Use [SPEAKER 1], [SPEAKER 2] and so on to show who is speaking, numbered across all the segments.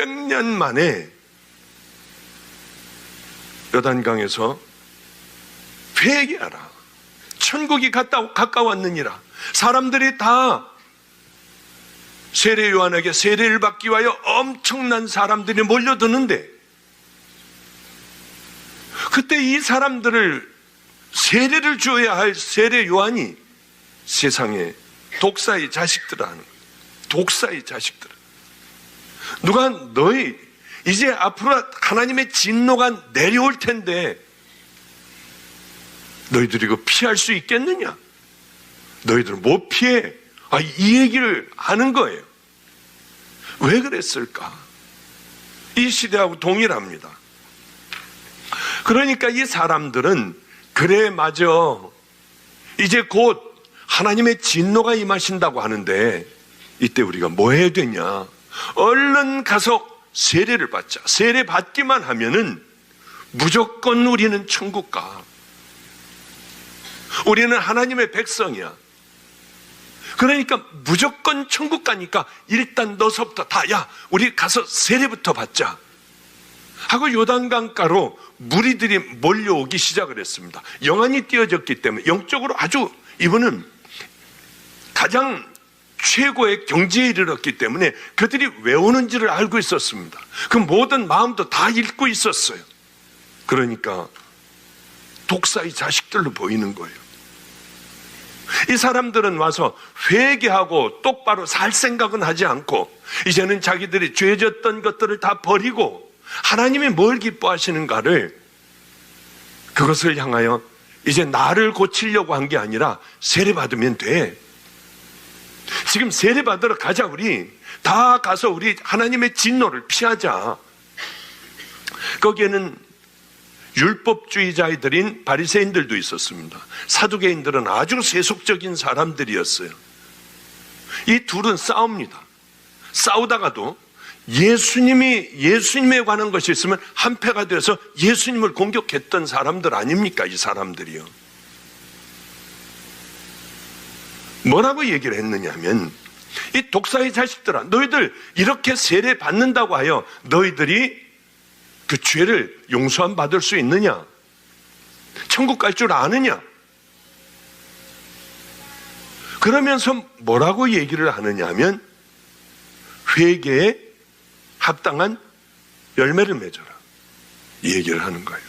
[SPEAKER 1] 수백 년 만에 요단강에서 회개하라. 천국이 가까웠느니라. 사람들이 다 세례 요한에게 세례를 받기 위하여 엄청난 사람들이 몰려드는데, 그때 이 사람들을 세례를 줘야 할 세례 요한이 세상에 독사의 자식들을 하는 거예요. 독사의 자식들. 누가 너희 이제 앞으로 하나님의 진노가 내려올 텐데 너희들이 이거 피할 수 있겠느냐? 너희들은 못 피해. 이 얘기를 하는 거예요. 왜 그랬을까? 이 시대하고 동일합니다. 그러니까 이 사람들은 그래 맞아, 이제 곧 하나님의 진노가 임하신다고 하는데 이때 우리가 뭐 해야 되냐? 얼른 가서 세례를 받자. 세례 받기만 하면은 무조건 우리는 천국 가. 우리는 하나님의 백성이야. 그러니까 무조건 천국 가니까 일단 너서부터 야, 우리 가서 세례부터 받자 하고 요단강가로 무리들이 몰려오기 시작을 했습니다. 영안이 띄어졌기 때문에 영적으로 아주 이분은 가장 최고의 경지에 이르렀기 때문에 그들이 왜 오는지를 알고 있었습니다. 그 모든 마음도 다 읽고 있었어요. 그러니까 독사의 자식들로 보이는 거예요. 이 사람들은 와서 회개하고 똑바로 살 생각은 하지 않고 이제는 자기들이 죄졌던 것들을 다 버리고 하나님이 뭘 기뻐하시는가를, 그것을 향하여 이제 나를 고치려고 한 게 아니라 세례받으면 돼. 지금 세례받으러 가자. 우리 다 가서 우리 하나님의 진노를 피하자. 거기에는 율법주의자들인 바리새인들도 있었습니다. 사두개인들은 아주 세속적인 사람들이었어요. 이 둘은 싸웁니다. 싸우다가도 예수님에 관한 것이 있으면 한패가 되어서 예수님을 공격했던 사람들 아닙니까? 이 사람들이요. 뭐라고 얘기를 했느냐 하면, 이 독사의 자식들아, 너희들 이렇게 세례 받는다고 하여 너희들이 그 죄를 용서함 받을 수 있느냐? 천국 갈 줄 아느냐? 그러면서 뭐라고 얘기를 하느냐 하면, 회개에 합당한 열매를 맺어라, 이 얘기를 하는 거예요.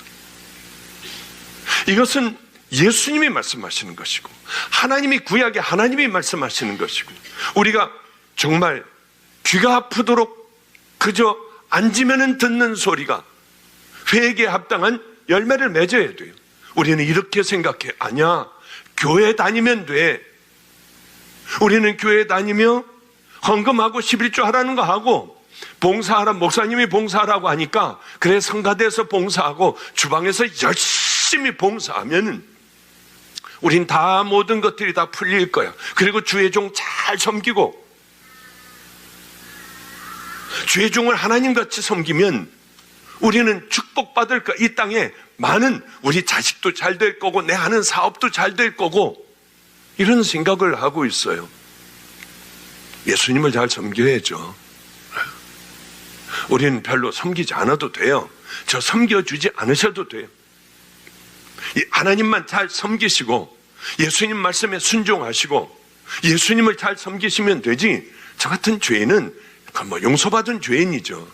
[SPEAKER 1] 이것은 예수님이 말씀하시는 것이고, 하나님이 구약에 하나님이 말씀하시는 것이고, 우리가 정말 귀가 아프도록 그저 앉으면 듣는 소리가 회개에 합당한 열매를 맺어야 돼요. 우리는 이렇게 생각해. 아니야, 교회 다니면 돼. 우리는 교회 다니며 헌금하고 11조 하라는 거 하고, 봉사하라, 목사님이 봉사하라고 하니까 그래 성가대에서 봉사하고 주방에서 열심히 봉사하면 우린 다 모든 것들이 다 풀릴 거야. 그리고 주의 종 잘 섬기고, 주의 종을 하나님같이 섬기면 우리는 축복받을 거야. 이 땅에 많은 우리 자식도 잘 될 거고 내 하는 사업도 잘 될 거고, 이런 생각을 하고 있어요. 예수님을 잘 섬겨야죠. 우리는 별로 섬기지 않아도 돼요. 저 섬겨주지 않으셔도 돼요. 하나님만 잘 섬기시고 예수님 말씀에 순종하시고 예수님을 잘 섬기시면 되지, 저 같은 죄인은 용서받은 죄인이죠.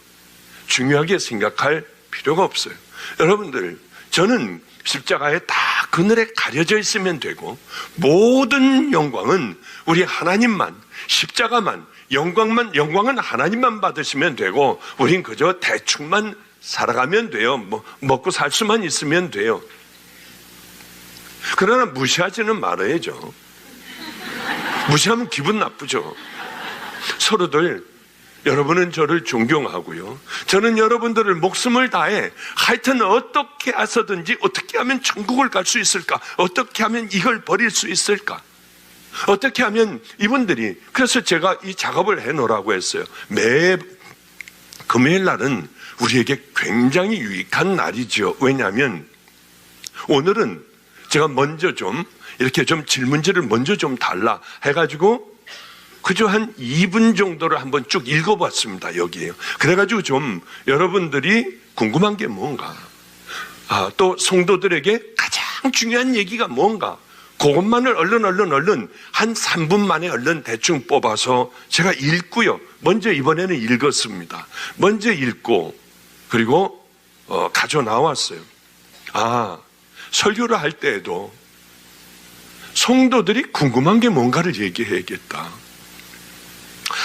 [SPEAKER 1] 중요하게 생각할 필요가 없어요. 여러분들, 저는 십자가에 다 그늘에 가려져 있으면 되고, 모든 영광은 우리 하나님만, 십자가만, 영광은 하나님만 받으시면 되고, 우린 그저 대충만 살아가면 돼요. 먹고 살 수만 있으면 돼요. 그러나 무시하지는 말아야죠. 무시하면 기분 나쁘죠. 서로들, 여러분은 저를 존경하고요, 저는 여러분들을 목숨을 다해 하여튼 어떻게 해서든지 어떻게 하면 천국을 갈 수 있을까, 어떻게 하면 이걸 버릴 수 있을까, 어떻게 하면 이분들이, 그래서 제가 이 작업을 해놓으라고 했어요. 매 금요일 날은 우리에게 굉장히 유익한 날이죠. 왜냐하면 오늘은 제가 먼저 좀 이렇게 좀 질문지를 먼저 좀 달라 해가지고 그저 한 2분 정도를 한번 쭉 읽어봤습니다. 여기에요. 그래가지고 좀 여러분들이 궁금한 게 뭔가, 또 성도들에게 가장 중요한 얘기가 뭔가, 그것만을 얼른 한 3분 만에 얼른 대충 뽑아서 제가 읽고요. 먼저 이번에는 읽었습니다. 먼저 읽고 그리고 가져 나왔어요. 설교를 할 때에도 성도들이 궁금한 게 뭔가를 얘기해야겠다.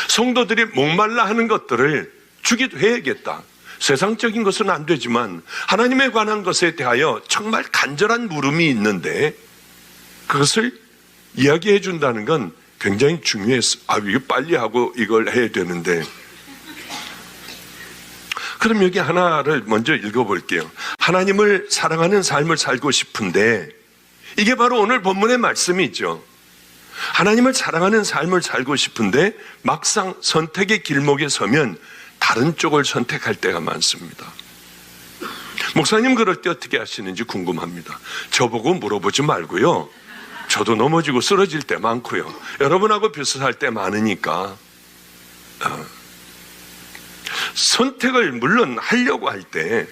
[SPEAKER 1] 성도들이 목말라 하는 것들을 주기도 해야겠다. 세상적인 것은 안 되지만 하나님에 관한 것에 대하여 정말 간절한 물음이 있는데 그것을 이야기해 준다는 건 굉장히 중요했어. 이거 빨리 하고 이걸 해야 되는데. 그럼 여기 하나를 먼저 읽어볼게요. 하나님을 사랑하는 삶을 살고 싶은데, 이게 바로 오늘 본문의 말씀이죠. 하나님을 사랑하는 삶을 살고 싶은데 막상 선택의 길목에 서면 다른 쪽을 선택할 때가 많습니다. 목사님 그럴 때 어떻게 하시는지 궁금합니다. 저보고 물어보지 말고요. 저도 넘어지고 쓰러질 때 많고요. 여러분하고 비슷할 때 많으니까 선택을 물론 하려고 할 때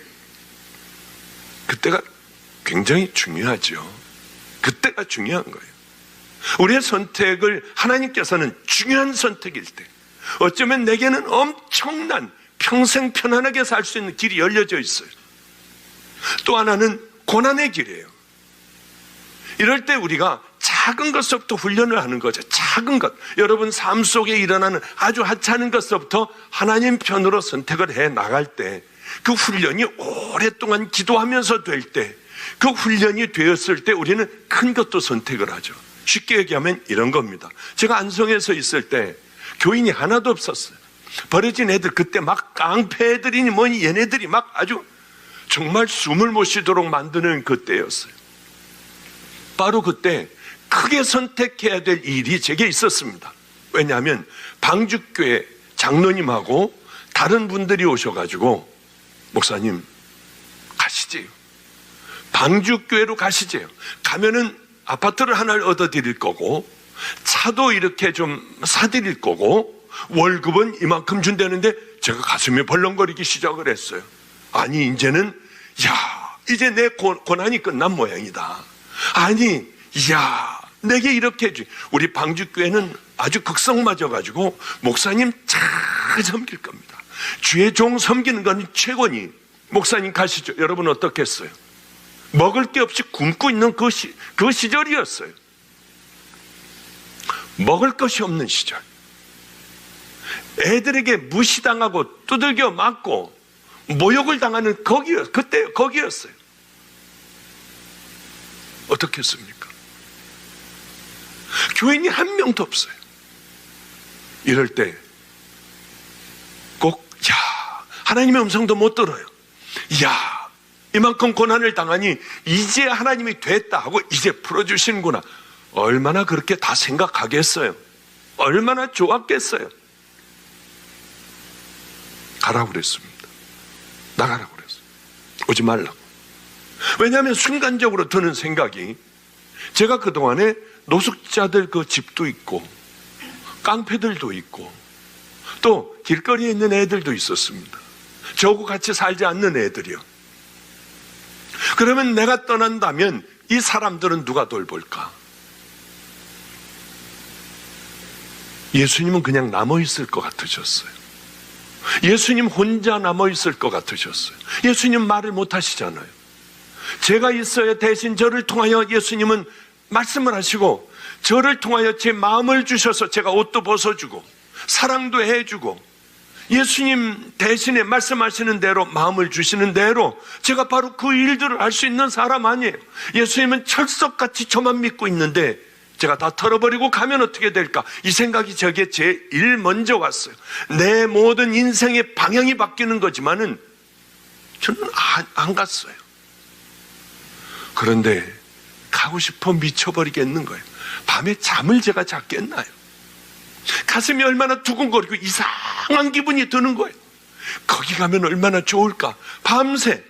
[SPEAKER 1] 그때가 굉장히 중요하죠. 그때가 중요한 거예요. 우리의 선택을 하나님께서는 중요한 선택일 때, 어쩌면 내게는 엄청난 평생 편안하게 살 수 있는 길이 열려져 있어요. 또 하나는 고난의 길이에요. 이럴 때 우리가 작은 것부터 훈련을 하는 거죠. 작은 것. 여러분 삶 속에 일어나는 아주 하찮은 것부터 하나님 편으로 선택을 해 나갈 때, 그 훈련이 오랫동안 기도하면서 될 때, 그 훈련이 되었을 때 우리는 큰 것도 선택을 하죠. 쉽게 얘기하면 이런 겁니다. 제가 안성에서 있을 때 교인이 하나도 없었어요. 버려진 애들, 그때 막 깡패 애들이니 뭐니 얘네들이 막 아주 정말 숨을 못 쉬도록 만드는 그때였어요. 바로 그때 크게 선택해야 될 일이 제게 있었습니다. 왜냐하면 방죽교회 장로님하고 다른 분들이 오셔가지고 목사님 가시지요. 방죽교회로 가시지요. 가면은 아파트를 하나를 얻어드릴 거고 차도 이렇게 좀 사드릴 거고 월급은 이만큼 준다는데 제가 가슴이 벌렁거리기 시작을 했어요. 아니 이제는 이제 내 고난이 끝난 모양이다. 아니 내게 이렇게 해주. 우리 방죽교회는 아주 극성 맞아가지고 목사님 잘 섬길 겁니다. 주의 종 섬기는 건 최고니 목사님 가시죠. 여러분 어떻겠어요? 먹을 게 없이 굶고 있는 그 시절이었어요. 먹을 것이 없는 시절. 애들에게 무시당하고 두들겨 맞고 모욕을 당하는 그때 거기였어요. 어떻게 했습니까? 교인이 한 명도 없어요. 이럴 때 꼭 하나님의 음성도 못 들어요. 이만큼 고난을 당하니 이제 하나님이 됐다 하고 이제 풀어주시는구나. 얼마나 그렇게 다 생각하겠어요? 얼마나 좋았겠어요? 가라고 그랬습니다. 나가라고 그랬어요. 오지 말라고. 왜냐하면 순간적으로 드는 생각이, 제가 그동안에 노숙자들 그 집도 있고 깡패들도 있고 또 길거리에 있는 애들도 있었습니다. 저하고 같이 살지 않는 애들이요. 그러면 내가 떠난다면 이 사람들은 누가 돌볼까? 예수님은 그냥 남아있을 것 같으셨어요. 예수님 혼자 남아있을 것 같으셨어요. 예수님 말을 못 하시잖아요. 제가 있어야 대신 저를 통하여 예수님은 말씀을 하시고 저를 통하여 제 마음을 주셔서 제가 옷도 벗어주고 사랑도 해주고 예수님 대신에 말씀하시는 대로 마음을 주시는 대로 제가 바로 그 일들을 할 수 있는 사람 아니에요. 예수님은 철석같이 저만 믿고 있는데 제가 다 털어버리고 가면 어떻게 될까? 이 생각이 저게 제일 먼저 왔어요. 내 모든 인생의 방향이 바뀌는 거지만은 저는 안 갔어요. 그런데 가고 싶어 미쳐버리겠는 거예요. 밤에 잠을 제가 잤겠나요? 가슴이 얼마나 두근거리고 이상한 기분이 드는 거예요. 거기 가면 얼마나 좋을까? 밤새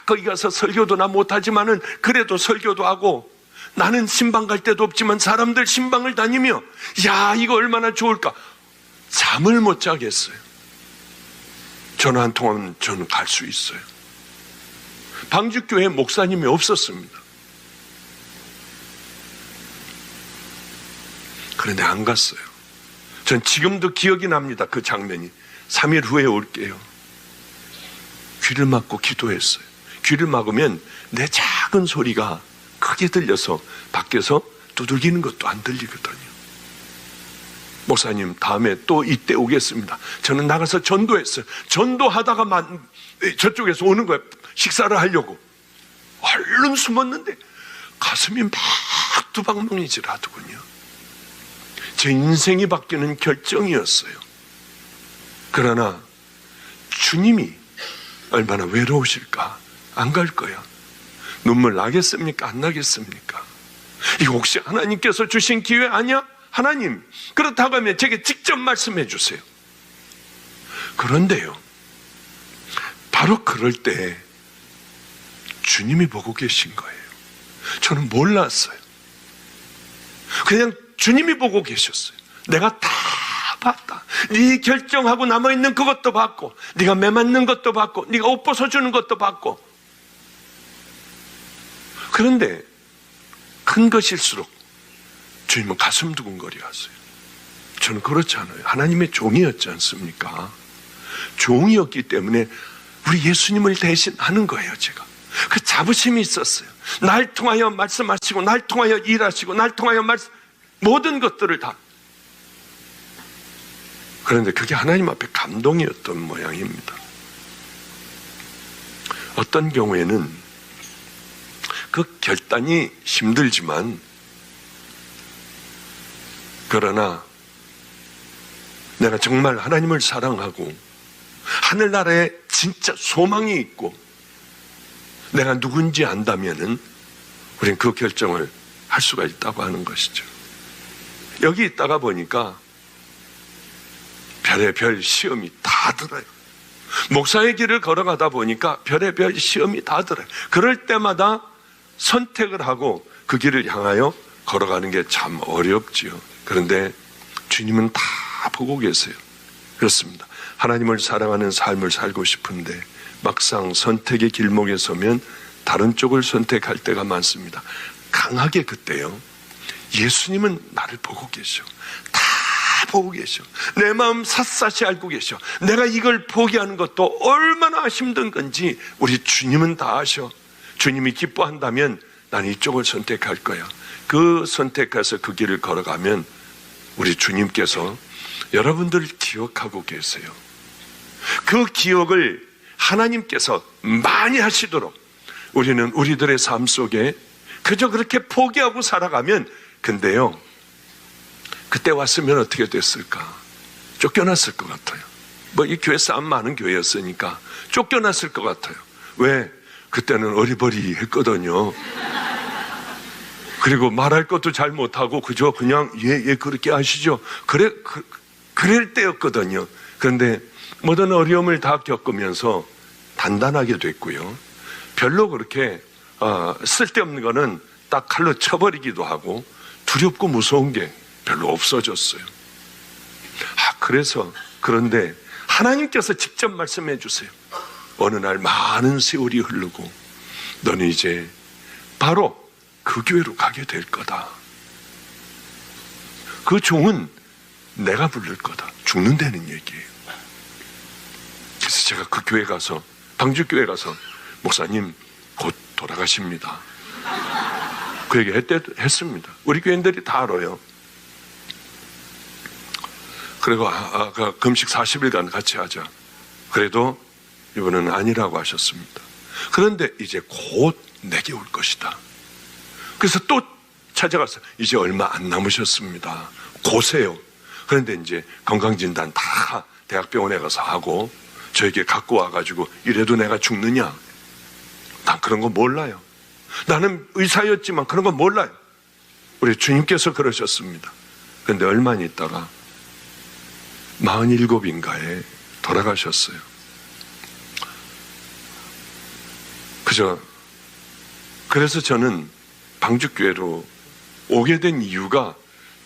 [SPEAKER 1] 거기 가서 설교도 나 못하지만은 그래도 설교도 하고 나는 신방 갈 데도 없지만 사람들 신방을 다니며 야, 이거 얼마나 좋을까. 잠을 못 자겠어요. 전화 한 통하면 저는 갈 수 있어요. 방주교회 목사님이 없었습니다. 그런데 안 갔어요. 전 지금도 기억이 납니다. 그 장면이. 3일 후에 올게요. 귀를 막고 기도했어요. 귀를 막으면 내 작은 소리가 크게 들려서 밖에서 두들기는 것도 안 들리거든요. 목사님, 다음에 또 이때 오겠습니다. 저는 나가서 전도했어요. 전도하다가 저쪽에서 오는 거예요. 식사를 하려고. 얼른 숨었는데 가슴이 막 두방뭉이질 하더군요. 제 인생이 바뀌는 결정이었어요. 그러나 주님이 얼마나 외로우실까? 안 갈 거야. 눈물 나겠습니까? 안 나겠습니까? 이거 혹시 하나님께서 주신 기회 아니야? 하나님, 그렇다고 하면 제게 직접 말씀해 주세요. 그런데요, 바로 그럴 때 주님이 보고 계신 거예요. 저는 몰랐어요. 그냥 주님이 보고 계셨어요. 내가 다 봤다. 네 결정하고 남아있는 그것도 봤고, 네가 매 맞는 것도 봤고, 네가 옷 벗어주는 것도 봤고. 그런데 큰 것일수록 주님은 가슴 두근거리 하세요. 저는 그렇지 않아요. 하나님의 종이었지 않습니까? 종이었기 때문에 우리 예수님을 대신 하는 거예요. 제가 그 자부심이 있었어요. 날 통하여 말씀하시고, 날 통하여 일하시고, 날 통하여 모든 것들을 다. 그런데 그게 하나님 앞에 감동이었던 모양입니다. 어떤 경우에는 그 결단이 힘들지만, 그러나 내가 정말 하나님을 사랑하고 하늘나라에 진짜 소망이 있고 내가 누군지 안다면은 우린 그 결정을 할 수가 있다고 하는 것이죠. 여기 있다가 보니까 별의별 시험이 다 들어요. 목사의 길을 걸어가다 보니까 별의별 시험이 다 들어요. 그럴 때마다 선택을 하고 그 길을 향하여 걸어가는 게 참 어렵지요. 그런데 주님은 다 보고 계세요. 그렇습니다. 하나님을 사랑하는 삶을 살고 싶은데 막상 선택의 길목에 서면 다른 쪽을 선택할 때가 많습니다. 강하게 그때요, 예수님은 나를 보고 계셔. 다 보고 계셔. 내 마음 샅샅이 알고 계셔. 내가 이걸 포기하는 것도 얼마나 힘든 건지 우리 주님은 다 아셔. 주님이 기뻐한다면 나는 이쪽을 선택할 거야. 그 선택해서 그 길을 걸어가면 우리 주님께서 여러분들을 기억하고 계세요. 그 기억을 하나님께서 많이 하시도록 우리는 우리들의 삶 속에 그저 그렇게 포기하고 살아가면, 근데요, 그때 왔으면 어떻게 됐을까? 쫓겨났을 것 같아요. 뭐 이 교회 싸움 많은 교회였으니까 쫓겨났을 것 같아요. 왜? 그때는 어리버리했거든요. 그리고 말할 것도 잘 못하고 그저 그냥 예 그렇게 하시죠. 그럴 때였거든요. 그런데 모든 어려움을 다 겪으면서 단단하게 됐고요. 별로 그렇게 쓸데없는 거는 딱 칼로 쳐버리기도 하고 두렵고 무서운 게 별로 없어졌어요. 그런데 하나님께서 직접 말씀해 주세요. 어느 날 많은 세월이 흐르고 너는 이제 바로 그 교회로 가게 될 거다. 그 종은 내가 부를 거다. 죽는다는 얘기예요. 그래서 제가 그 교회 가서, 방주교회 가서, 목사님 곧 돌아가십니다. 그 얘기 했습니다. 우리 교인들이 다 알아요. 그리고 금식 40일간 같이 하자. 그래도 이분은 아니라고 하셨습니다. 그런데 이제 곧 내게 올 것이다. 그래서 또 찾아갔어요. 이제 얼마 안 남으셨습니다. 고세요. 그런데 이제 건강진단 다 대학병원에 가서 하고 저에게 갖고 와가지고 이래도 내가 죽느냐? 난 그런 거 몰라요. 나는 의사였지만 그런 거 몰라요. 우리 주님께서 그러셨습니다. 그런데 얼마 있다가 47인가에 돌아가셨어요. 그래서 저는 방주교회로 오게 된 이유가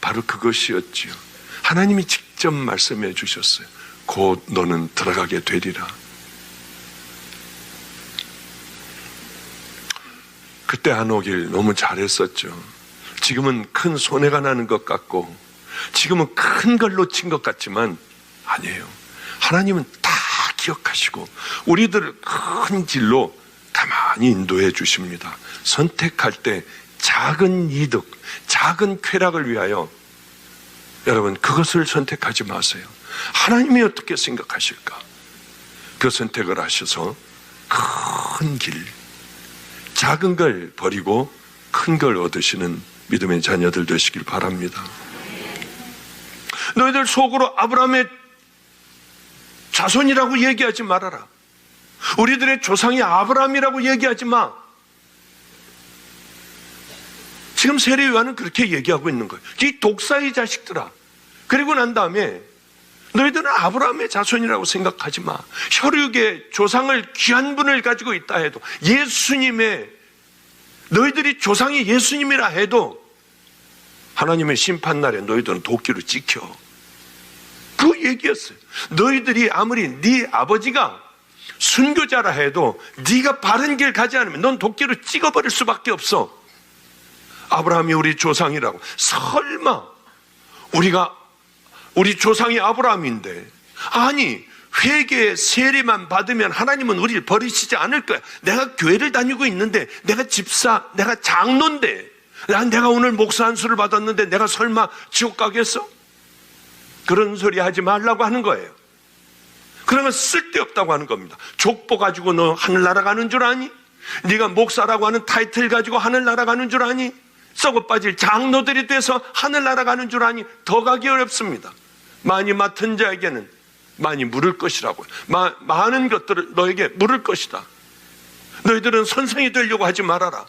[SPEAKER 1] 바로 그것이었지요. 하나님이 직접 말씀해 주셨어요. 곧 너는 들어가게 되리라. 그때 안 오길 너무 잘했었죠. 지금은 큰 손해가 나는 것 같고, 지금은 큰 걸 놓친 것 같지만 아니에요. 하나님은 다 기억하시고 우리들을 큰 길로 가만히 인도해 주십니다. 선택할 때 작은 이득, 작은 쾌락을 위하여 여러분 그것을 선택하지 마세요. 하나님이 어떻게 생각하실까? 그 선택을 하셔서 큰 길, 작은 걸 버리고 큰 걸 얻으시는 믿음의 자녀들 되시길 바랍니다. 너희들 속으로 아브라함의 자손이라고 얘기하지 말아라. 우리들의 조상이 아브라함이라고 얘기하지 마. 지금 세례요한은 그렇게 얘기하고 있는 거예요. 이 독사의 자식들아. 그리고 난 다음에 너희들은 아브라함의 자손이라고 생각하지 마. 혈육의 조상을 귀한 분을 가지고 있다 해도, 예수님의, 너희들이 조상이 예수님이라 해도 하나님의 심판날에 너희들은 도끼로 찍혀. 그 얘기였어요. 너희들이 아무리 네 아버지가 순교자라 해도 네가 바른 길 가지 않으면 넌 도끼로 찍어버릴 수밖에 없어. 아브라함이 우리 조상이라고. 설마 우리 조상이 아브라함인데, 아니 회개 세례만 받으면 하나님은 우리를 버리시지 않을 거야. 내가 교회를 다니고 있는데, 내가 집사, 내가 장로인데, 내가 오늘 목사 안수를 받았는데 내가 설마 지옥 가겠어? 그런 소리 하지 말라고 하는 거예요. 그러면 쓸데없다고 하는 겁니다. 족보 가지고 너 하늘나라 가는 줄 아니? 네가 목사라고 하는 타이틀 가지고 하늘나라 가는 줄 아니? 썩어 빠질 장로들이 돼서 하늘나라 가는 줄 아니? 더 가기 어렵습니다. 많이 맡은 자에게는 많이 물을 것이라고요. 많은 것들을 너에게 물을 것이다. 너희들은 선생이 되려고 하지 말아라.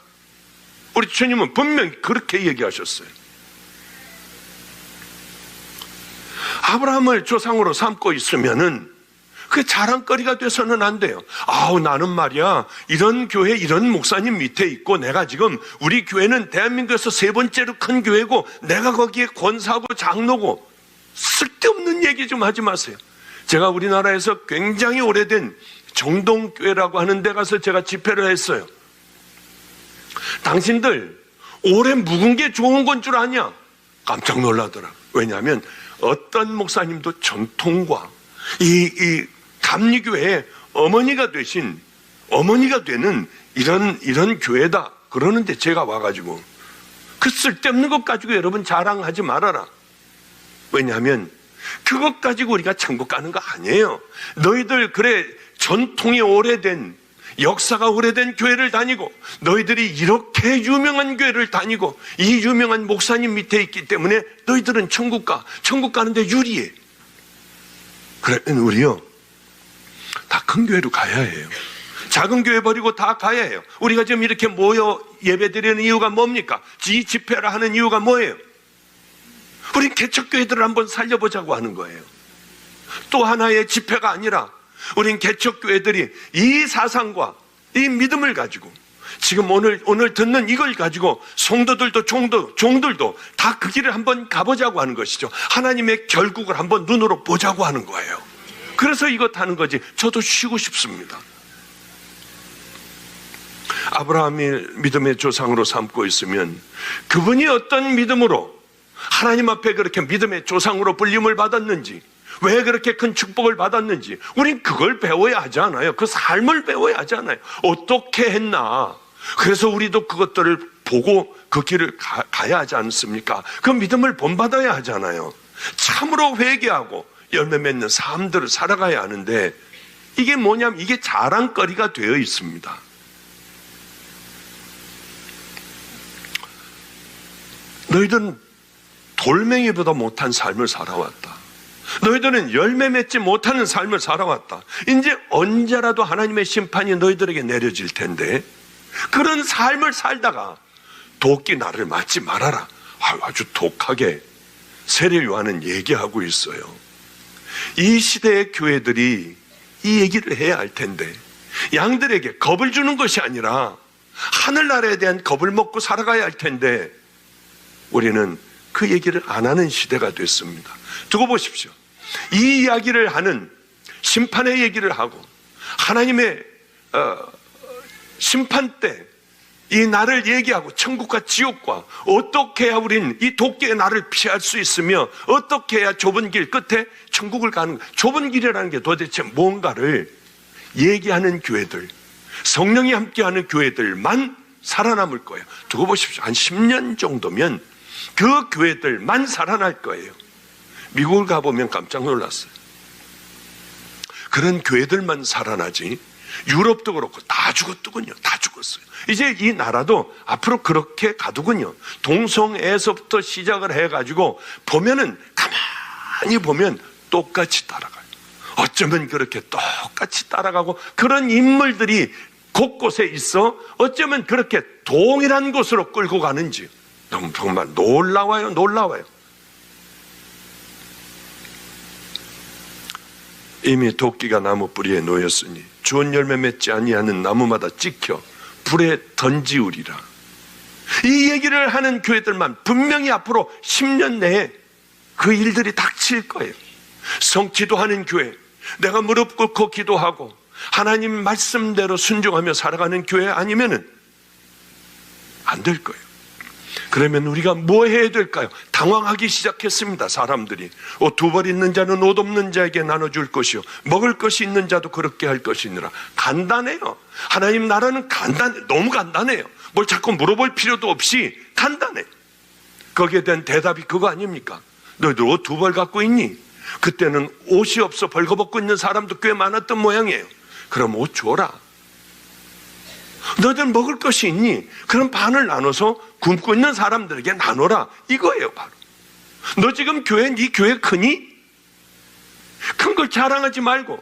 [SPEAKER 1] 우리 주님은 분명히 그렇게 얘기하셨어요. 아브라함을 조상으로 삼고 있으면은 그게 자랑거리가 돼서는 안 돼요. 아우, 나는 말이야, 이런 교회, 이런 목사님 밑에 있고, 내가 지금 우리 교회는 대한민국에서 세 번째로 큰 교회고, 내가 거기에 권사고 장로고. 쓸데없는 얘기 좀 하지 마세요. 제가 우리나라에서 굉장히 오래된 정동교회라고 하는 데 가서 제가 집회를 했어요. 당신들 오래 묵은 게 좋은 건 줄 아냐? 깜짝 놀라더라. 왜냐하면 어떤 목사님도 전통과 이 감리교회의 어머니가 되는 이런 교회다 그러는데, 제가 와가지고 그 쓸데없는 것 가지고 여러분 자랑하지 말아라. 왜냐하면 그것 가지고 우리가 천국 가는 거 아니에요. 너희들 그래 전통이 오래된, 역사가 오래된 교회를 다니고, 너희들이 이렇게 유명한 교회를 다니고 이 유명한 목사님 밑에 있기 때문에 너희들은 천국 가는데 유리해. 그러면 우리요, 다 큰 교회로 가야 해요. 작은 교회 버리고 다 가야 해요. 우리가 지금 이렇게 모여 예배드리는 이유가 뭡니까? 이 집회를 하는 이유가 뭐예요? 우린 개척교회들을 한번 살려보자고 하는 거예요. 또 하나의 집회가 아니라 우린 개척교회들이 이 사상과 이 믿음을 가지고, 지금 오늘 듣는 이걸 가지고 성도들도 종들도 다 그 길을 한번 가보자고 하는 것이죠. 하나님의 결국을 한번 눈으로 보자고 하는 거예요. 그래서 이것 하는 거지. 저도 쉬고 싶습니다. 아브라함이 믿음의 조상으로 삼고 있으면 그분이 어떤 믿음으로 하나님 앞에 그렇게 믿음의 조상으로 불림을 받았는지, 왜 그렇게 큰 축복을 받았는지 우린 그걸 배워야 하지 않아요? 그 삶을 배워야 하지 않아요? 어떻게 했나? 그래서 우리도 그것들을 보고 그 길을 가야 하지 않습니까? 그 믿음을 본받아야 하잖아요. 참으로 회개하고 열매 맺는 삶들을 살아가야 하는데, 이게 뭐냐면 이게 자랑거리가 되어 있습니다. 너희들은 돌멩이보다 못한 삶을 살아왔다. 너희들은 열매 맺지 못하는 삶을 살아왔다. 이제 언제라도 하나님의 심판이 너희들에게 내려질 텐데, 그런 삶을 살다가 도끼 나를 맞지 말아라. 아주 독하게 세례요한은 얘기하고 있어요. 이 시대의 교회들이 이 얘기를 해야 할 텐데, 양들에게 겁을 주는 것이 아니라 하늘나라에 대한 겁을 먹고 살아가야 할 텐데 우리는 그 얘기를 안 하는 시대가 됐습니다. 두고 보십시오. 이 이야기를 하는 심판의 얘기를 하고 하나님의 심판 때 이 날을 얘기하고 천국과 지옥과 어떻게 해야 우린 이 도끼의 날을 피할 수 있으며 어떻게 해야 좁은 길 끝에 천국을 가는 좁은 길이라는 게 도대체 뭔가를 얘기하는 교회들, 성령이 함께하는 교회들만 살아남을 거예요. 두고 보십시오. 한 10년 정도면 그 교회들만 살아날 거예요. 미국을 가보면 깜짝 놀랐어요. 그런 교회들만 살아나지 유럽도 그렇고 다 죽었더군요. 다 죽었어요. 이제 이 나라도 앞으로 그렇게 가더군요. 동성애에서부터 시작을 해가지고 보면은 가만히 보면 똑같이 따라가요. 어쩌면 그렇게 똑같이 따라가고 그런 인물들이 곳곳에 있어 어쩌면 그렇게 동일한 곳으로 끌고 가는지 너무 정말 놀라워요. 놀라워요. 이미 도끼가 나무 뿌리에 놓였으니 좋은 열매 맺지 아니하는 나무마다 찍혀 불에 던지우리라. 이 얘기를 하는 교회들만 분명히 앞으로 10년 내에 그 일들이 닥칠 거예요. 기도하는 교회, 내가 무릎 꿇고 기도하고 하나님 말씀대로 순종하며 살아가는 교회 아니면은 안 될 거예요. 그러면 우리가 뭐 해야 될까요? 당황하기 시작했습니다. 사람들이 옷 두 벌 있는 자는 옷 없는 자에게 나눠줄 것이요 먹을 것이 있는 자도 그렇게 할 것이니라. 간단해요. 하나님 나라는 간단해. 너무 간단해요. 뭘 자꾸 물어볼 필요도 없이 간단해. 거기에 대한 대답이 그거 아닙니까? 너희들 옷 두 벌 갖고 있니? 그때는 옷이 없어 벌거벗고 있는 사람도 꽤 많았던 모양이에요. 그럼 옷 줘라. 너희들 먹을 것이 있니? 그럼 반을 나눠서 굶고 있는 사람들에게 나눠라. 이거예요 바로. 너 지금 네 교회 크니? 큰 걸 자랑하지 말고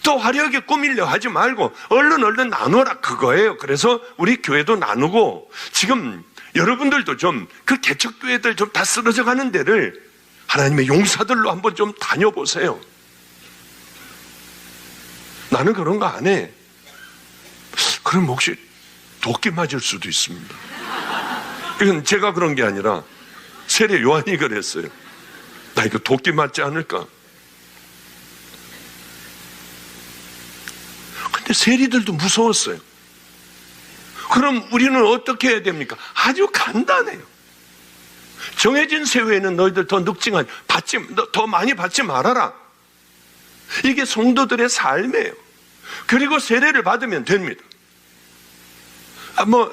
[SPEAKER 1] 더 화려하게 꾸미려 하지 말고 얼른 나눠라. 그거예요. 그래서 우리 교회도 나누고 지금 여러분들도 좀 그 개척교회들 좀 다 쓰러져 가는 데를 하나님의 용사들로 한번 좀 다녀보세요. 나는 그런 거 안 해. 그럼 혹시 도끼 맞을 수도 있습니다. 이건 제가 그런 게 아니라 세례 요한이 그랬어요. 나 이거 도끼 맞지 않을까? 근데 세리들도 무서웠어요. 그럼 우리는 어떻게 해야 됩니까? 아주 간단해요. 정해진 세회에는 너희들 더 늑증한 더 많이 받지 말아라. 이게 성도들의 삶이에요. 그리고 세례를 받으면 됩니다.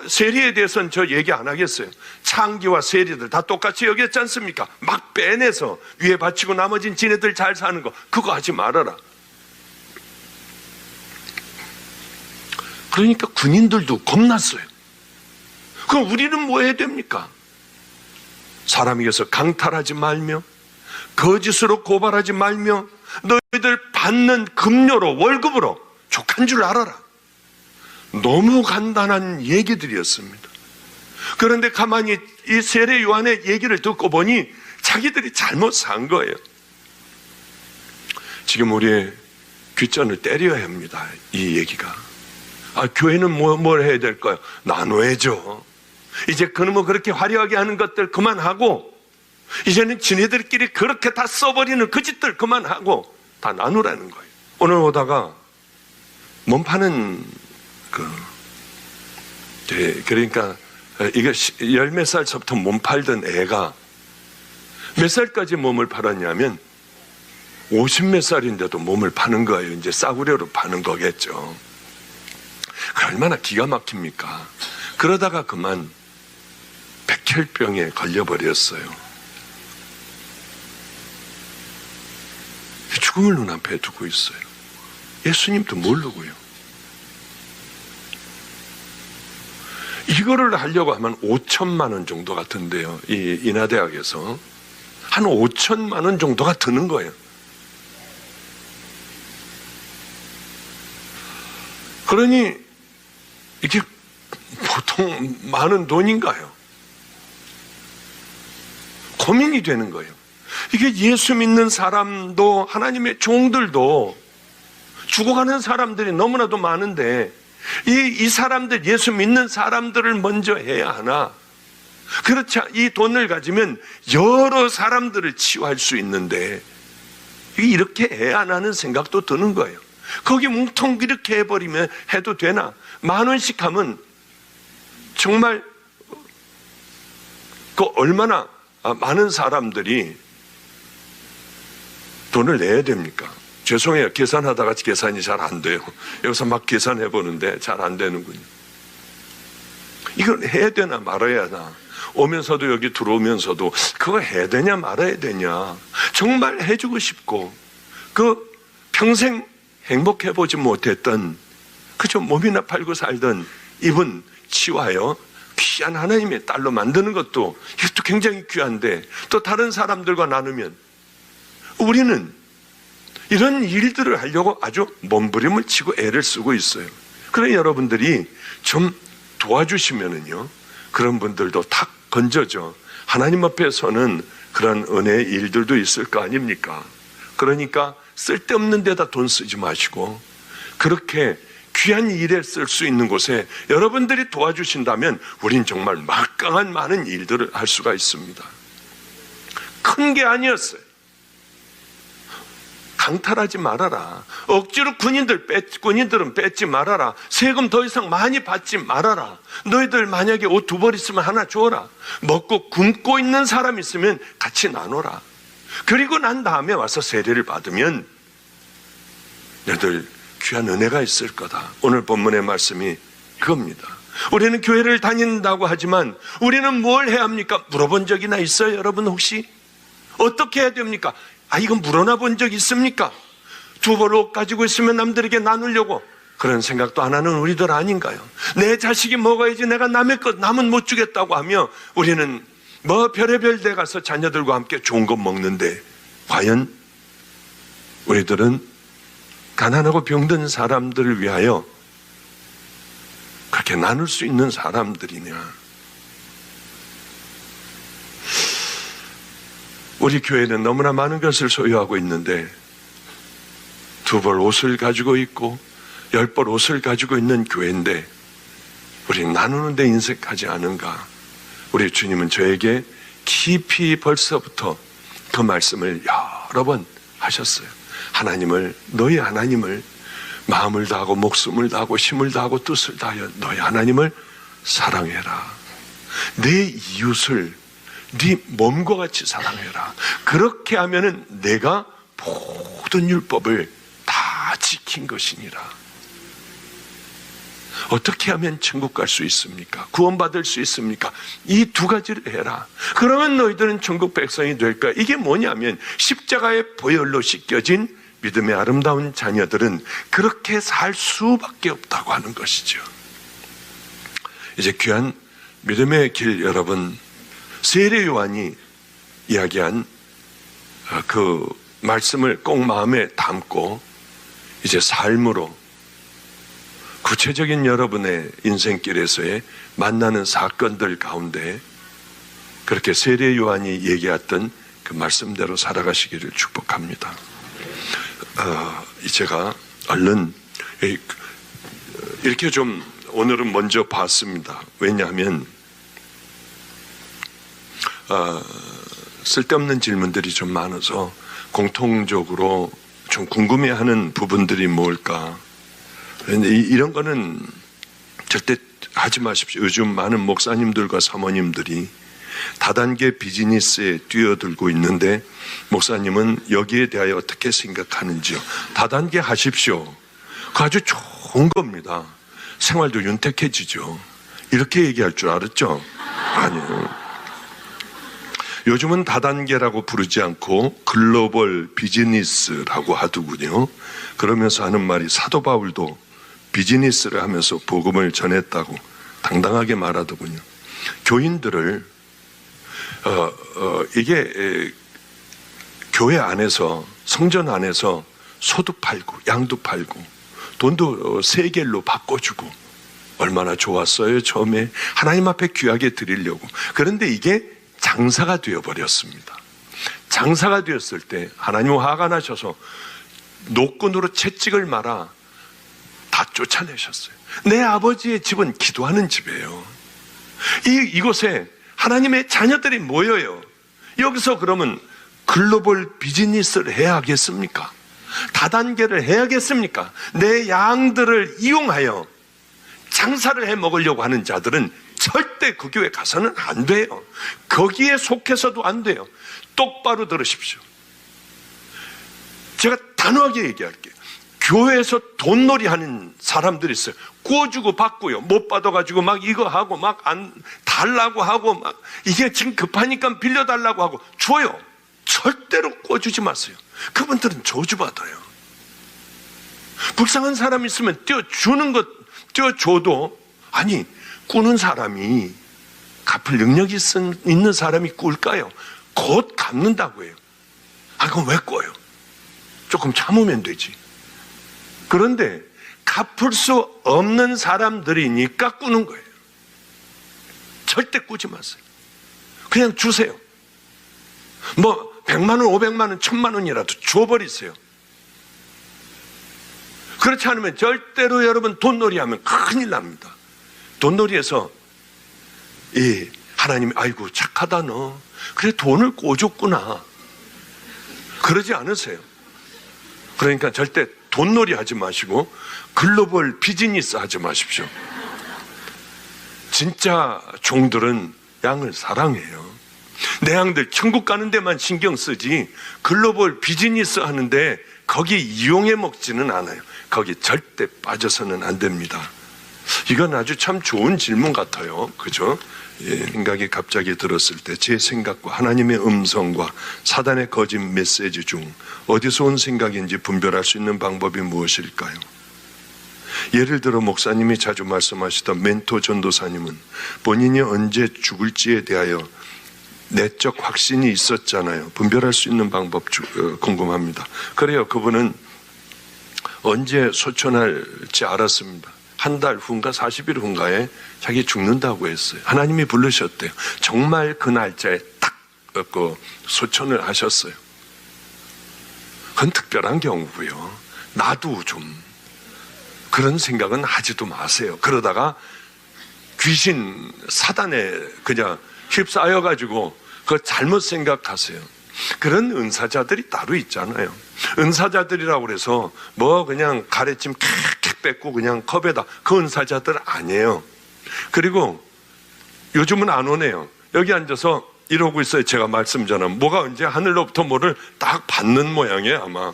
[SPEAKER 1] 세리에 대해서는 저 얘기 안 하겠어요. 창기와 세리들 다 똑같이 여겼지 않습니까? 막 빼내서 위에 바치고 나머진 지네들 잘 사는 거 그거 하지 말아라. 그러니까 군인들도 겁났어요. 그럼 우리는 뭐 해야 됩니까? 사람에게서 강탈하지 말며 거짓으로 고발하지 말며 너희들 받는 급료로 월급으로 족한 줄 알아라. 너무 간단한 얘기들이었습니다. 그런데 가만히 이 세례 요한의 얘기를 듣고 보니 자기들이 잘못 산 거예요. 지금 우리의 귓전을 때려야 합니다. 이 얘기가. 교회는 뭘 해야 될까요? 나눠야죠. 이제 그놈은 그렇게 화려하게 하는 것들 그만하고 이제는 지네들끼리 그렇게 다 써버리는 그 짓들 그만하고 다 나누라는 거예요. 오늘 오다가 몸 파는 그러니까 이거 열 몇 살서부터 몸 팔던 애가 몇 살까지 몸을 팔았냐면 50 몇 살인데도 몸을 파는 거예요. 이제 싸구려로 파는 거겠죠. 얼마나 기가 막힙니까? 그러다가 그만 백혈병에 걸려버렸어요. 죽음을 눈앞에 두고 있어요. 예수님도 모르고요. 이거를 하려고 하면 5천만 원 정도가 든대요. 이 인하대학에서 한 5천만 원 정도가 드는 거예요. 그러니 이게 보통 많은 돈인가요? 고민이 되는 거예요. 이게 예수 믿는 사람도 하나님의 종들도 죽어가는 사람들이 너무나도 많은데 이 사람들, 예수 믿는 사람들을 먼저 해야 하나? 그렇지, 이 돈을 가지면 여러 사람들을 치유할 수 있는데 이렇게 해야 하나는 생각도 드는 거예요. 거기 뭉텅 이렇게 해버리면 해도 되나? 10,000원씩 하면 정말 그 얼마나 많은 사람들이 돈을 내야 됩니까? 죄송해요. 계산하다가 계산이 잘 안 돼요. 여기서 막 계산해 보는데 잘 안 되는군요. 이걸 해야 되나 말아야 하나? 오면서도 여기 들어오면서도 그거 해야 되냐 말아야 되냐? 정말 해주고 싶고 그 평생 행복해보지 못했던 그저 몸이나 팔고 살던 이분 치유하여 귀한 하나님의 딸로 만드는 것도 이것도 굉장히 귀한데 또 다른 사람들과 나누면 우리는 이런 일들을 하려고 아주 몸부림을 치고 애를 쓰고 있어요. 그러니 여러분들이 좀 도와주시면은요, 그런 분들도 탁 건져져 하나님 앞에서는 그런 은혜의 일들도 있을 거 아닙니까? 그러니까 쓸데없는 데다 돈 쓰지 마시고 그렇게 귀한 일에 쓸 수 있는 곳에 여러분들이 도와주신다면 우린 정말 막강한 많은 일들을 할 수가 있습니다. 큰 게 아니었어요. 강탈하지 말아라. 억지로 군인들은 뺏지 말아라. 세금 더 이상 많이 받지 말아라. 너희들 만약에 옷 2벌 있으면 하나 줘라. 먹고 굶고 있는 사람 있으면 같이 나눠라. 그리고 난 다음에 와서 세례를 받으면 너희들 귀한 은혜가 있을 거다. 오늘 본문의 말씀이 그겁니다. 우리는 교회를 다닌다고 하지만 우리는 뭘 해야 합니까? 물어본 적이나 있어요? 여러분 혹시? 어떻게 해야 됩니까? 이건 물어나 본 적 있습니까? 2벌 옷 가지고 있으면 남들에게 나누려고 그런 생각도 안 하는 우리들 아닌가요? 내 자식이 먹어야지 내가 남의 것 남은 못 주겠다고 하며 우리는 별의별 데 가서 자녀들과 함께 좋은 것 먹는데 과연 우리들은 가난하고 병든 사람들을 위하여 그렇게 나눌 수 있는 사람들이냐? 우리 교회는 너무나 많은 것을 소유하고 있는데 2벌 옷을 가지고 있고 10벌 옷을 가지고 있는 교회인데 우리는 나누는 데 인색하지 않은가? 우리 주님은 저에게 깊이 벌써부터 그 말씀을 여러 번 하셨어요. 너희 하나님을 마음을 다하고 목숨을 다하고 힘을 다하고 뜻을 다하여 너희 하나님을 사랑해라. 내 이웃을 네 몸과 같이 사랑해라. 그렇게 하면은 내가 모든 율법을 다 지킨 것이니라. 어떻게 하면 천국 갈 수 있습니까? 구원받을 수 있습니까? 이 2가지를 해라. 그러면 너희들은 천국 백성이 될 거야. 이게 뭐냐면 십자가의 보혈로 씻겨진 믿음의 아름다운 자녀들은 그렇게 살 수밖에 없다고 하는 것이죠. 이제 귀한 믿음의 길 여러분, 세례 요한이 이야기한 그 말씀을 꼭 마음에 담고 이제 삶으로 구체적인 여러분의 인생길에서의 만나는 사건들 가운데 그렇게 세례 요한이 얘기했던 그 말씀대로 살아가시기를 축복합니다. 제가 얼른 이렇게 좀 오늘은 먼저 봤습니다. 왜냐하면 쓸데없는 질문들이 좀 많아서 공통적으로 좀 궁금해하는 부분들이 뭘까? 이런 거는 절대 하지 마십시오. 요즘 많은 목사님들과 사모님들이 다단계 비즈니스에 뛰어들고 있는데 목사님은 여기에 대하여 어떻게 생각하는지요? 다단계 하십시오. 그거 아주 좋은 겁니다. 생활도 윤택해지죠. 이렇게 얘기할 줄 알았죠? 아니요. 요즘은 다단계라고 부르지 않고 글로벌 비즈니스라고 하더군요. 그러면서 하는 말이 사도 바울도 비즈니스를 하면서 복음을 전했다고 당당하게 말하더군요. 교인들을 이게 교회 안에서 성전 안에서 소도 팔고 양도 팔고 돈도 세겔로 바꿔주고 얼마나 좋았어요. 처음에 하나님 앞에 귀하게 드리려고. 그런데 이게 장사가 되어버렸습니다. 장사가 되었을 때 하나님 화가 나셔서 노끈으로 채찍을 말아 다 쫓아내셨어요. 내 아버지의 집은 기도하는 집이에요. 이곳에 하나님의 자녀들이 모여요. 여기서 그러면 글로벌 비즈니스를 해야 하겠습니까? 다단계를 해야겠습니까? 내 양들을 이용하여 장사를 해 먹으려고 하는 자들은 절대 그 교회 가서는 안 돼요. 거기에 속해서도 안 돼요. 똑바로 들으십시오. 제가 단호하게 얘기할게요. 교회에서 돈놀이 하는 사람들이 있어요. 구워주고 받고요. 못 받아가지고 막 이거 하고 막 안 달라고 하고 막 이게 지금 급하니까 빌려달라고 하고 줘요. 절대로 구워주지 마세요. 그분들은 저주받아요. 불쌍한 사람이 있으면 떼어줘도 아니 꾸는 사람이 갚을 능력이 있는 사람이 꿀까요? 곧 갚는다고 해요. 그럼 왜 꿔요? 조금 참으면 되지. 그런데 갚을 수 없는 사람들이니까 꾸는 거예요. 절대 꾸지 마세요. 그냥 주세요. 100만 원, 500만 원, 1000만 원이라도 줘버리세요. 그렇지 않으면 절대로 여러분 돈놀이 하면 큰일 납니다. 돈놀이에서 하나님이 아이고 착하다 너. 그래 돈을 꿔줬구나. 그러지 않으세요. 그러니까 절대 돈놀이 하지 마시고 글로벌 비즈니스 하지 마십시오. 진짜 종들은 양을 사랑해요. 내 양들 천국 가는 데만 신경 쓰지 글로벌 비즈니스 하는데 거기 이용해 먹지는 않아요. 거기 절대 빠져서는 안 됩니다. 이건 아주 참 좋은 질문 같아요. 그죠? 생각이 갑자기 들었을 때 제 생각과 하나님의 음성과 사단의 거짓 메시지 중 어디서 온 생각인지 분별할 수 있는 방법이 무엇일까요? 예를 들어 목사님이 자주 말씀하시던 멘토 전도사님은 본인이 언제 죽을지에 대하여 내적 확신이 있었잖아요. 분별할 수 있는 방법 궁금합니다. 그래요. 그분은 언제 소천할지 알았습니다. 한 달 후인가 40일 후인가에 자기 죽는다고 했어요. 하나님이 부르셨대요. 정말 그 날짜에 딱 소천을 하셨어요. 그건 특별한 경우고요. 나도 좀 그런 생각은 하지도 마세요. 그러다가 귀신 사단에 그냥 휩싸여가지고 그거 잘못 생각하세요. 그런 은사자들이 따로 있잖아요. 은사자들이라고 그래서 그냥 가래찜 캬캬 뺏고 그냥 컵에다 그 은사자들 아니에요. 그리고 요즘은 안 오네요. 여기 앉아서 이러고 있어요. 제가 말씀 전하면 뭐가 언제 하늘로부터 뭐를 딱 받는 모양이에요. 아마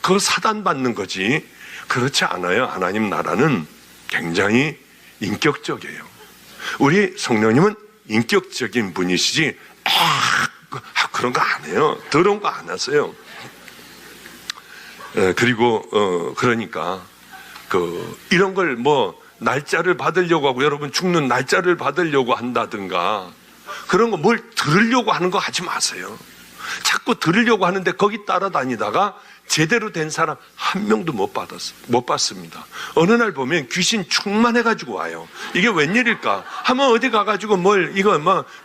[SPEAKER 1] 그거 사단 받는 거지 그렇지 않아요. 하나님 나라는 굉장히 인격적이에요. 우리 성령님은 인격적인 분이시지 그런 거 안 해요. 더러운 거 안 하세요. 그리고 그러니까 이런 걸 날짜를 받으려고 하고 여러분 죽는 날짜를 받으려고 한다든가 그런 거 뭘 들으려고 하는 거 하지 마세요. 자꾸 들으려고 하는데 거기 따라다니다가 제대로 된 사람 한 명도 못 봤습니다. 어느 날 보면 귀신 충만해가지고 와요. 이게 웬일일까? 한번 어디 가가지고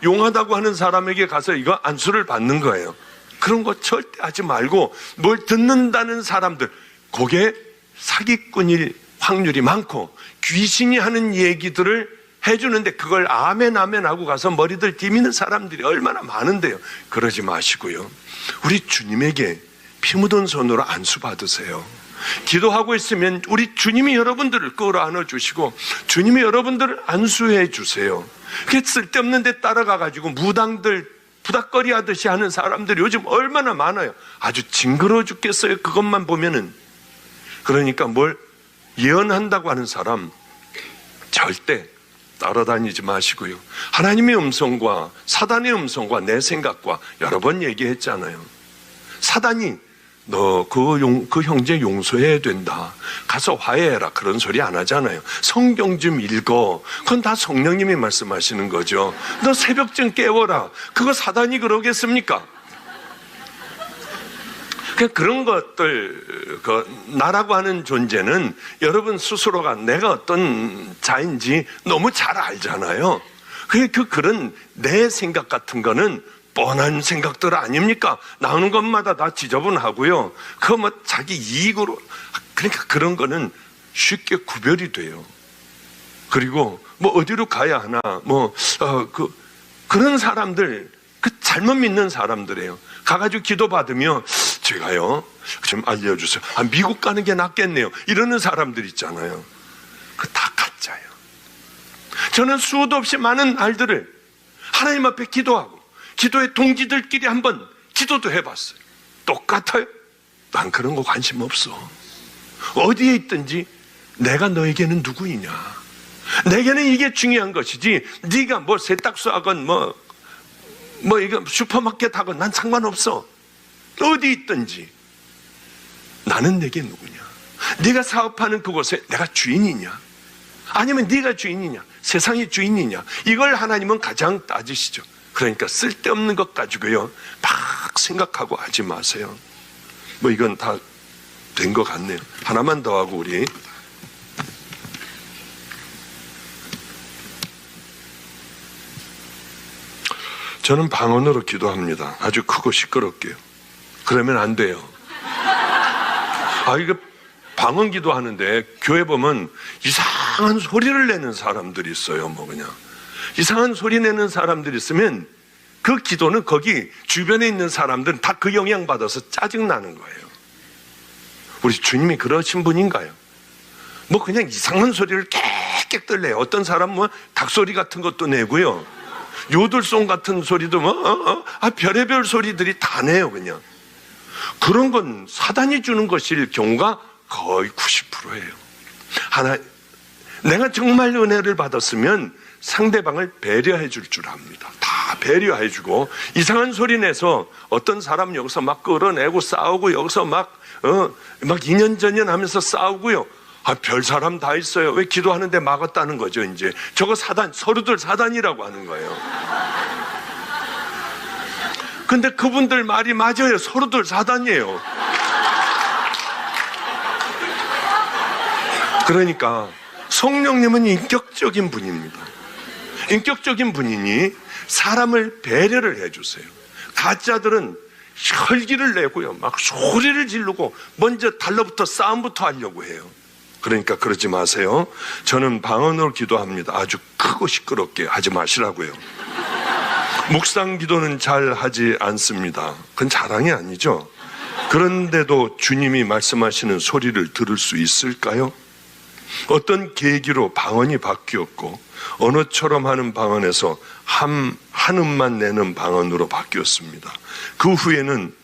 [SPEAKER 1] 용하다고 하는 사람에게 가서 이거 안수를 받는 거예요. 그런 거 절대 하지 말고 뭘 듣는다는 사람들, 그게 사기꾼일 확률이 많고 귀신이 하는 얘기들을 해주는데 그걸 아멘 아멘 하고 가서 머리들 디미는 사람들이 얼마나 많은데요. 그러지 마시고요. 우리 주님에게 피 묻은 손으로 안수 받으세요. 기도하고 있으면 우리 주님이 여러분들을 끌어안아 주시고 주님이 여러분들을 안수해 주세요. 그게 쓸데없는 데 따라가 가지고 무당들 부닥거리 하듯이 하는 사람들이 요즘 얼마나 많아요. 아주 징그러워 죽겠어요. 그것만 보면은. 그러니까 뭘 예언한다고 하는 사람 절대 따라다니지 마시고요. 하나님의 음성과 사단의 음성과 내 생각과 여러 번 얘기했잖아요. 사단이 너 그 형제 용서해야 된다. 가서 화해해라. 그런 소리 안 하잖아요. 성경 좀 읽어. 그건 다 성령님이 말씀하시는 거죠. 너 새벽 좀 깨워라. 그거 사단이 그러겠습니까? 그런 것들, 나라고 하는 존재는 여러분 스스로가 내가 어떤 자인지 너무 잘 알잖아요. 그런 내 생각 같은 거는 뻔한 생각들 아닙니까? 나오는 것마다 다 지저분하고요. 자기 이익으로. 그러니까 그런 거는 쉽게 구별이 돼요. 그리고 뭐 어디로 가야 하나, 그런 사람들, 잘못 믿는 사람들이에요. 가가지고 기도 받으며 제가요 좀 알려주세요. 미국 가는 게 낫겠네요. 이러는 사람들 있잖아요. 그 다 가짜예요. 저는 수도 없이 많은 날들을 하나님 앞에 기도하고 기도의 동지들끼리 한번 기도도 해봤어요. 똑같아요. 난 그런 거 관심 없어. 어디에 있든지 내가 너에게는 누구이냐. 내게는 이게 중요한 것이지 네가 뭐 세탁소 하건 이거 슈퍼마켓 하건 난 상관없어. 어디 있든지 나는 내게 누구냐. 네가 사업하는 그곳에 내가 주인이냐 아니면 네가 주인이냐 세상이 주인이냐. 이걸 하나님은 가장 따지시죠. 그러니까 쓸데없는 것 가지고요 막 생각하고 하지 마세요. 이건 다 된 것 같네요. 하나만 더 하고 우리 저는 방언으로 기도합니다. 아주 크고 시끄럽게요. 그러면 안 돼요. 이거 방언 기도하는데 교회 보면 이상한 소리를 내는 사람들이 있어요. 그냥 이상한 소리 내는 사람들이 있으면 그 기도는 거기 주변에 있는 사람들은 다 그 영향 받아서 짜증나는 거예요. 우리 주님이 그러신 분인가요? 그냥 이상한 소리를 깨끗 내요. 어떤 사람은 닭소리 같은 것도 내고요. 요들송 같은 소리도 별의별 소리들이 다 내요. 그냥 그런 건 사단이 주는 것일 경우가 거의 90%예요. 내가 정말 은혜를 받았으면 상대방을 배려해 줄 줄 압니다. 다 배려해 주고 이상한 소리 내서 어떤 사람 여기서 막 끌어내고 싸우고 여기서 막 이년저년 하면서 싸우고요. 별 사람 다 있어요. 왜 기도하는데 막았다는 거죠. 이제 저거 서로들 사단이라고 하는 거예요. 근데 그분들 말이 맞아요. 서로들 사단이에요. 그러니까 성령님은 인격적인 분입니다. 인격적인 분이니 사람을 배려를 해주세요. 가짜들은 혈기를 내고요 막 소리를 지르고 먼저 달라붙어 싸움부터 하려고 해요. 그러니까 그러지 마세요. 저는 방언으로 기도합니다. 아주 크고 시끄럽게 하지 마시라고요. 묵상 기도는 잘 하지 않습니다. 그건 자랑이 아니죠. 그런데도 주님이 말씀하시는 소리를 들을 수 있을까요? 어떤 계기로 방언이 바뀌었고 언어처럼 하는 방언에서 한음만 내는 방언으로 바뀌었습니다. 그 후에는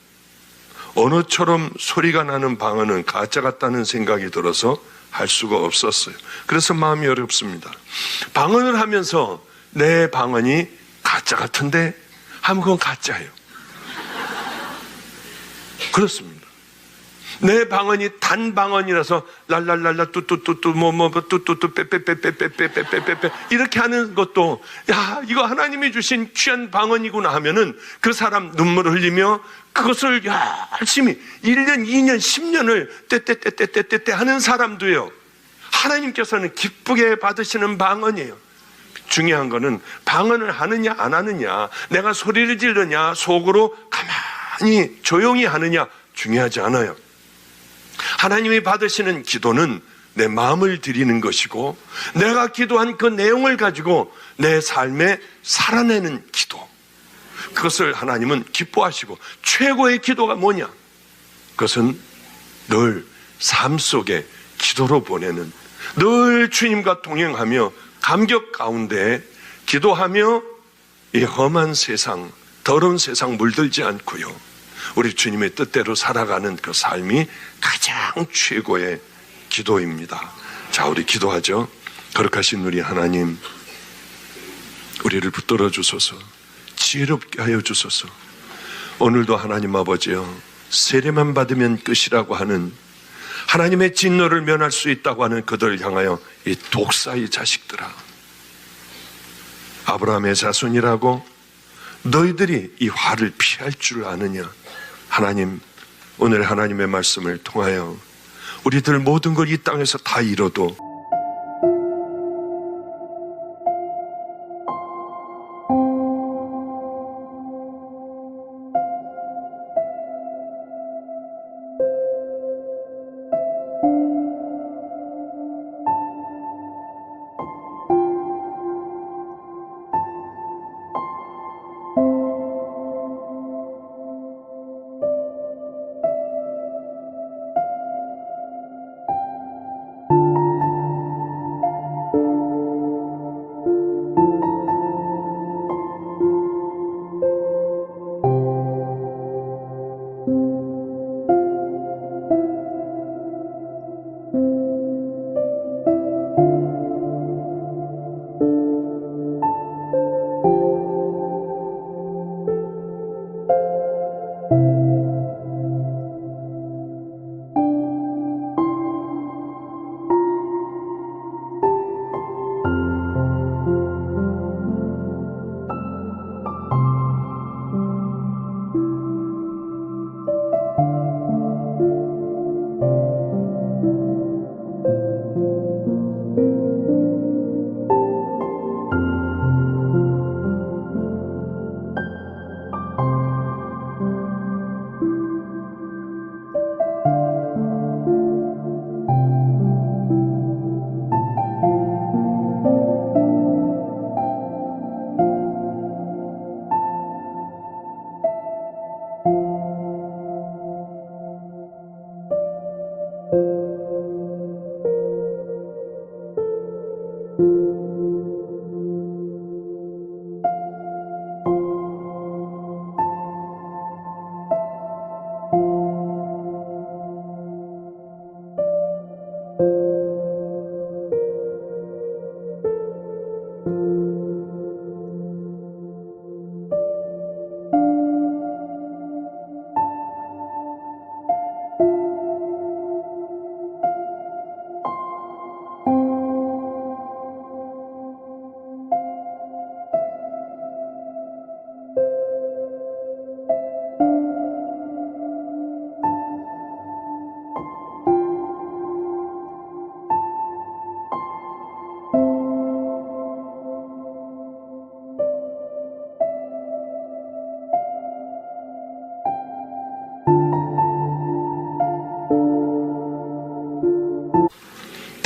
[SPEAKER 1] 언어처럼 소리가 나는 방언은 가짜 같다는 생각이 들어서 할 수가 없었어요. 그래서 마음이 어렵습니다. 방언을 하면서 내 방언이 가짜 같은데 하면 그건 가짜예요. 그렇습니다. 내 방언이 단 방언이라서 랄랄랄라 뚜뚜뚜뚜 뚜뚜뚜 빼빼빼빼빼빼빼빼빼 이렇게 하는 것도 이거 하나님이 주신 귀한 방언이구나 하면은 그 사람 눈물을 흘리며 그것을 열심히 1년, 2년, 10년을 떼떼떼떼떼떼 하는 사람도요. 하나님께서는 기쁘게 받으시는 방언이에요. 중요한 거는 방언을 하느냐 안 하느냐, 내가 소리를 지르냐 속으로 가만히 조용히 하느냐 중요하지 않아요. 하나님이 받으시는 기도는 내 마음을 드리는 것이고 내가 기도한 그 내용을 가지고 내 삶에 살아내는 기도, 그것을 하나님은 기뻐하시고 최고의 기도가 뭐냐? 그것은 늘 삶 속에 기도로 보내는, 늘 주님과 동행하며 감격 가운데 기도하며 이 험한 세상, 더러운 세상 물들지 않고요 우리 주님의 뜻대로 살아가는 그 삶이 가장 최고의 기도입니다. 자, 우리 기도하죠. 거룩하신 우리 하나님, 우리를 붙들어 주소서, 지혜롭게 하여 주소서. 오늘도 하나님 아버지여, 세례만 받으면 끝이라고 하는, 하나님의 진노를 면할 수 있다고 하는 그들을 향하여 이 독사의 자식들아, 아브라함의 자손이라고 너희들이 이 화를 피할 줄 아느냐? 하나님, 오늘 하나님의 말씀을 통하여 우리들 모든 걸 이 땅에서 다 이뤄도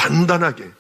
[SPEAKER 1] 단단하게